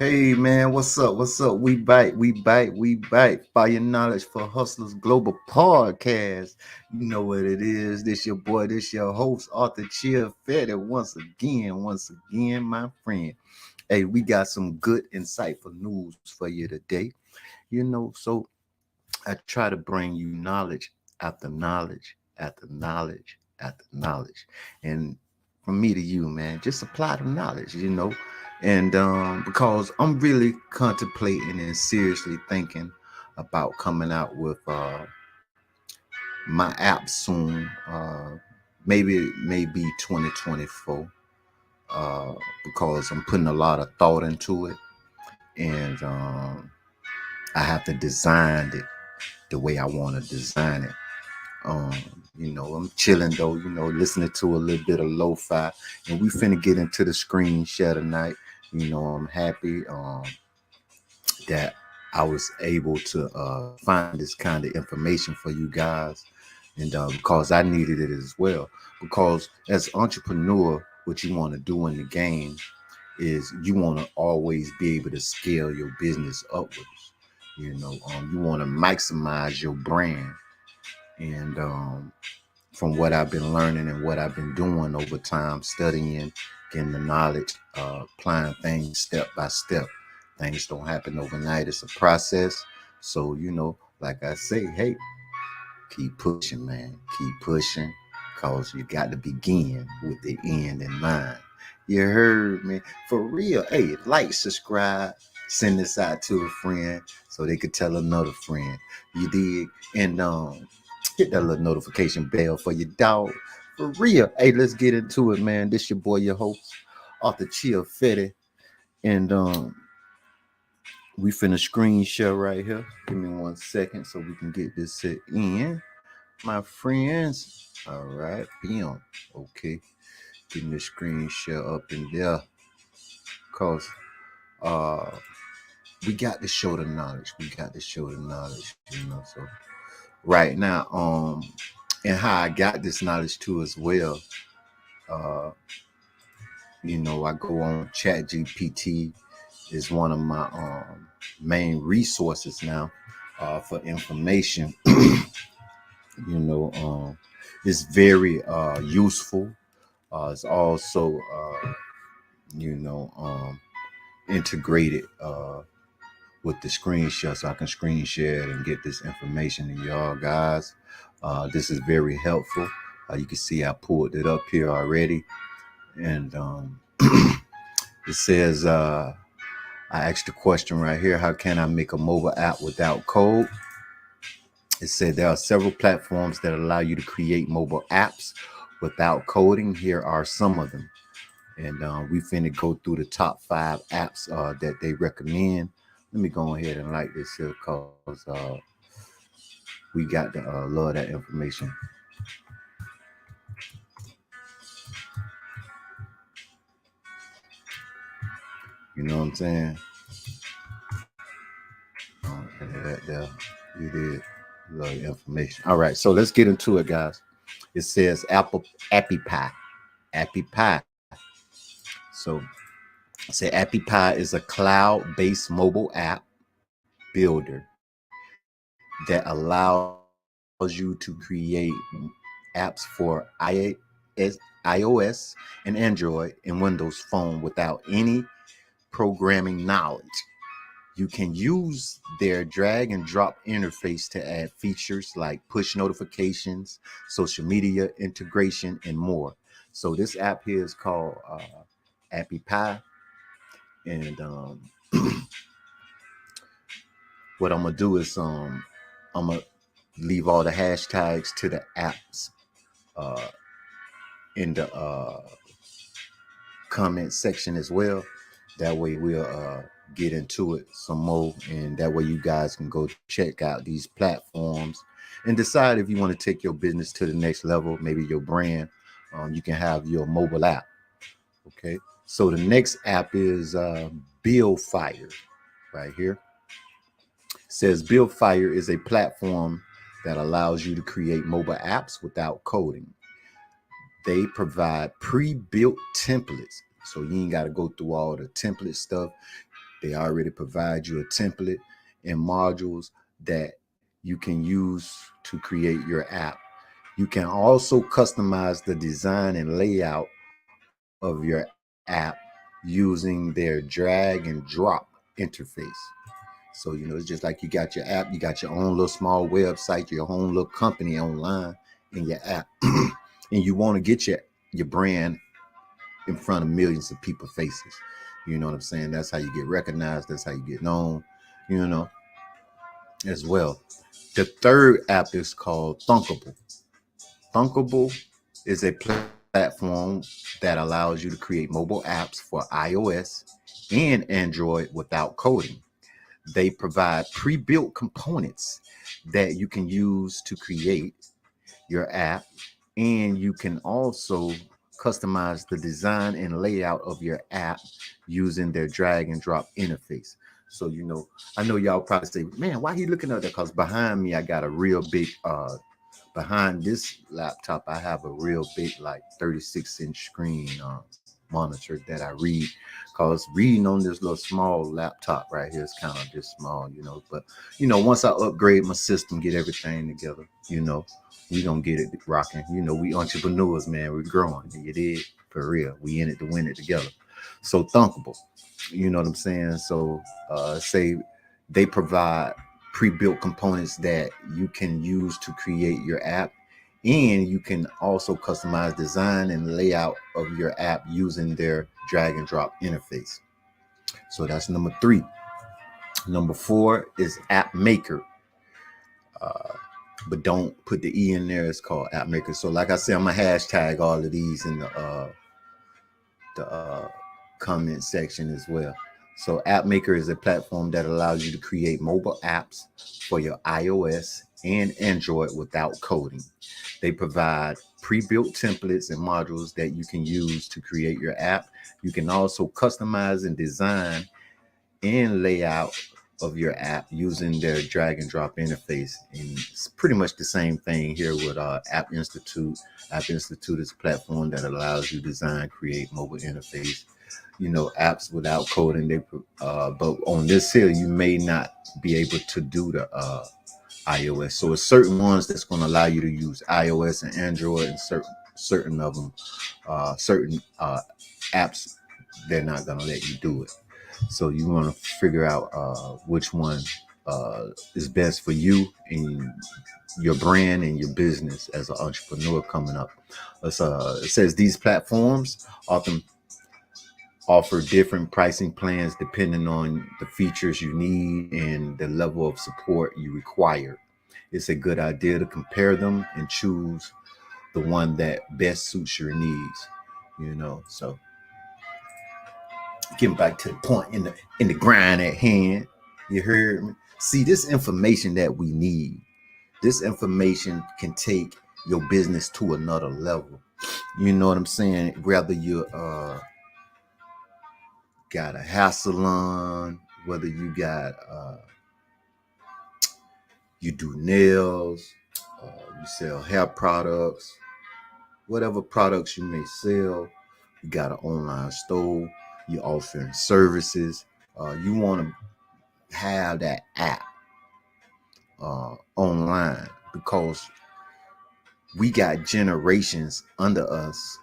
Hey man, what's up? What's up? We bite, we bite, we bite. Fire Knowledge for Hustlers Global Podcast. You know what it is. This your boy, this your host, Arthur Chia Fetty. Once again, my friend. Hey, we got some good, insightful news for you today. So I try to bring you knowledge after knowledge after knowledge after knowledge. And from me to you, man, just apply the knowledge. And because I'm really contemplating and seriously thinking about coming out with my app soon. Maybe 2024. Because I'm putting a lot of thought into it. And I have to design it the way I want to design it. Um, I'm chilling though, listening to a little bit of lo-fi, and we finna get into the screen share tonight. I'm happy that I was able to find this kind of information for you guys, and because I needed it as well. Because as entrepreneur, what you want to do in the game is you want to always be able to scale your business upwards. You want to maximize your brand, and from what I've been learning and what I've been doing over time, studying, getting the knowledge, applying things step by step. Things don't happen overnight. It's a process. So, like I say, hey, keep pushing, man. Keep pushing, because you got to begin with the end in mind. You heard me? For real. Hey, like, subscribe, send this out to a friend so they could tell another friend. You dig? And hit that little notification bell for your dog. For real. Hey, let's get into it, man. This your boy, your host, Arthur Chia Fetty. And we finna screen share right here. Give me 1 second so we can get this set in. My friends. All right. Bam. Okay. Getting the screen share up in there. Cause uh we got to show the knowledge. We got to show the knowledge. So right now, and how I got this knowledge too as well. Uh, I go on Chat GPT is one of my main resources now for information. you know, um, it's very useful. It's also you know, integrated with the screen share, so I can screen share it and get this information to y'all guys. This is very helpful. You can see I pulled it up here already, and it says I asked the question right here: how can I make a mobile app without code? It said there are several platforms that allow you to create mobile apps without coding. Here are some of them. And we finna go through the top 5 apps that they recommend. Let me go ahead and like this here, because we got to love that information. You know what I'm saying? There. You did. Love the information. All right, so let's get into it, guys. It says Appy Pie. Appy Pie. So say Appy Pie is a cloud-based mobile app builder that allows you to create apps for iOS and Android and Windows Phone without any programming knowledge. You can use their drag and drop interface to add features like push notifications, social media integration, and more. So this app here is called Appy Pie, and what I'm gonna do is I'm gonna leave all the hashtags to the apps uh, in the comment section as well. That way we'll get into it some more, and that way you guys can go check out these platforms and decide if you want to take your business to the next level, maybe your brand. You can have your mobile app. Okay. So the next app is Buildfire right here. It says Buildfire is a platform that allows you to create mobile apps without coding. They provide pre-built templates, so you ain't got to go through all the template stuff. They already provide you a template and modules that you can use to create your app. You can also customize the design and layout of your app using their drag and drop interface. So, it's just like you got your app, you got your own little small website, your own little company online in your app. And you want to get your brand in front of millions of people faces. You know what I'm saying? That's how you get recognized. That's how you get known, you know, as well. The third app is called Thunkable. Thunkable is a platform that allows you to create mobile apps for iOS and Android without coding. They provide pre-built components that you can use to create your app, and you can also customize the design and layout of your app using their drag and drop interface. So, I know y'all probably say, man, why he looking at that? Because behind me, I got a real big behind this laptop, I have a real big, like 36-inch screen monitor that I read. Cause reading on this little small laptop right here is kind of just small, But once I upgrade my system, get everything together, we gonna get it rocking. We entrepreneurs, man. We're growing. You did, for real. We in it to win it together. So Thunkable, you know what I'm saying? So say they provide pre-built components that you can use to create your app, and you can also customize design and layout of your app using their drag and drop interface. So that's number 3. Number 4 is App Maker. But don't put the E in there. It's called App Maker. So like I said, I'm gonna hashtag all of these in the comment section as well. So App Maker is a platform that allows you to create mobile apps for your iOS and Android without coding. They provide pre-built templates and modules that you can use to create your app. You can also customize and design and layout of your app using their drag and drop interface. And it's pretty much the same thing here with App Institute. App Institute is a platform that allows you to design, create mobile interface, apps without coding. But on this here, you may not be able to do the iOS. So it's certain ones that's going to allow you to use iOS and Android, and certain of them, certain apps, they're not going to let you do it. So you want to figure out which one is best for you and your brand and your business as an entrepreneur coming up. It says these platforms often offer different pricing plans depending on the features you need and the level of support you require. It's a good idea to compare them and choose the one that best suits your needs. So getting back to the point in the grind at hand. You heard me? See, this information that we need, this information can take your business to another level. You know what I'm saying? Whether you got a hair salon, whether you got you do nails, you sell hair products, whatever products you may sell, you got an online store, you're offering services, you want to have that app online, because we got generations under us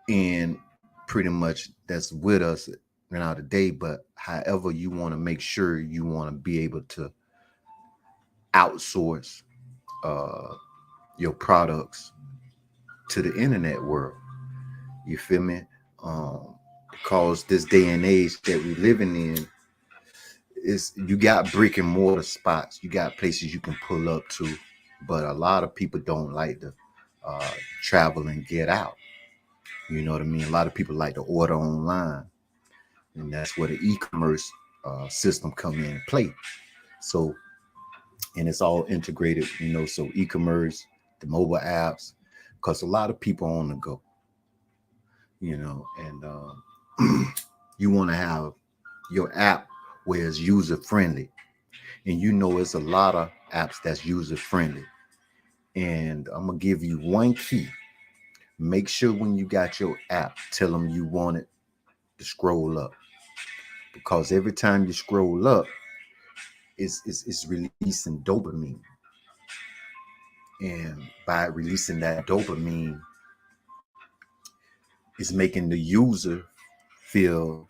and pretty much that's with us now today. But however, you want to make sure you want to be able to outsource your products to the internet world. You feel me? Because this day and age that we're living in, is you got brick and mortar spots, you got places you can pull up to, but a lot of people don't like to travel and get out. You know what I mean? A lot of people like to order online, and that's where the e-commerce system come in and play. So, and it's all integrated, so e-commerce, the mobile apps, because a lot of people on the go, and you want to have your app where it's user friendly. And it's a lot of apps that's user friendly. And I'm gonna give you one key. Make sure when you got your app, tell them you want it to scroll up. because every time you scroll up, it's releasing dopamine. And by releasing that dopamine, it's making the user feel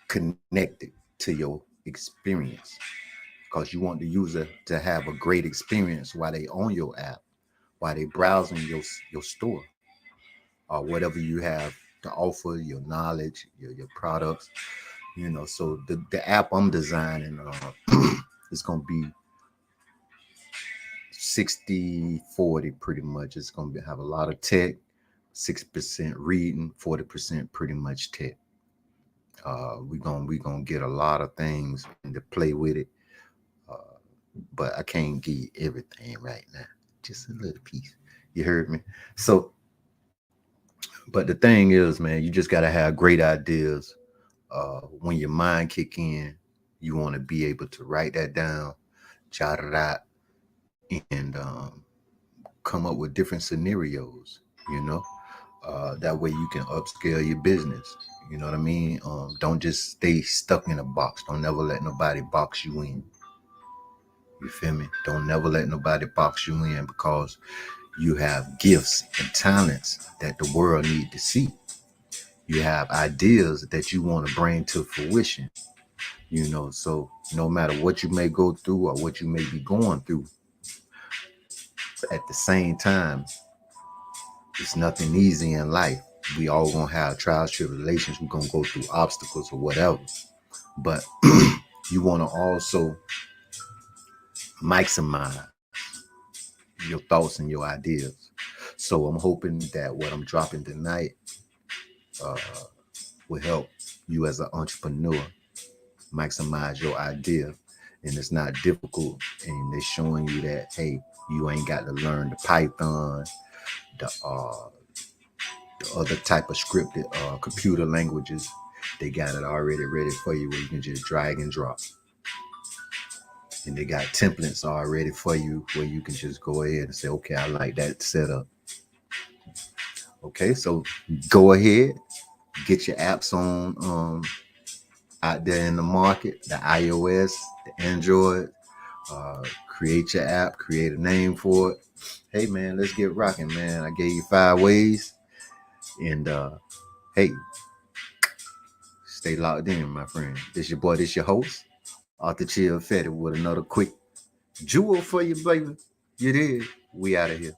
connected to your experience, because you want the user to have a great experience while they on your app, while they browsing your store, or whatever you have to offer, your knowledge, your products, So the app I'm designing is going to be 60-40 pretty much. It's going to have a lot of tech, 6% reading, 40% pretty much tech. We gonna get a lot of things to play with it, but I can't give you everything right now. Just a little piece. You heard me? So, but the thing is, man, you just gotta have great ideas. When your mind kick in, you want to be able to write that down, jot it out, and come up with different scenarios. You know, that way you can upscale your business. You know what I mean? Don't just stay stuck in a box. Don't never let nobody box you in. You feel me? Don't never let nobody box you in, because you have gifts and talents that the world need to see. You have ideas that you want to bring to fruition. So no matter what you may go through or what you may be going through, at the same time, it's nothing easy in life. We all gonna have trials, tribulations. We're gonna go through obstacles or whatever. But you want to also maximize your thoughts and your ideas. So I'm hoping that what I'm dropping tonight uh, will help you as an entrepreneur maximize your idea. And it's not difficult. And they're showing you that, hey, you ain't got to learn the Python, the other type of scripted computer languages. They got it already ready for you, where you can just drag and drop. And they got templates already for you, where you can just go ahead and say, okay, I like that setup. Okay, so go ahead, get your apps on out there in the market, the iOS, the Android. Create your app, create a name for it. Hey man, let's get rocking, man. I gave you 5 ways. And hey, stay locked in, my friend. This your boy, this your host, Arthur Chill Fetty, with another quick jewel for you, baby. You did. We out of here.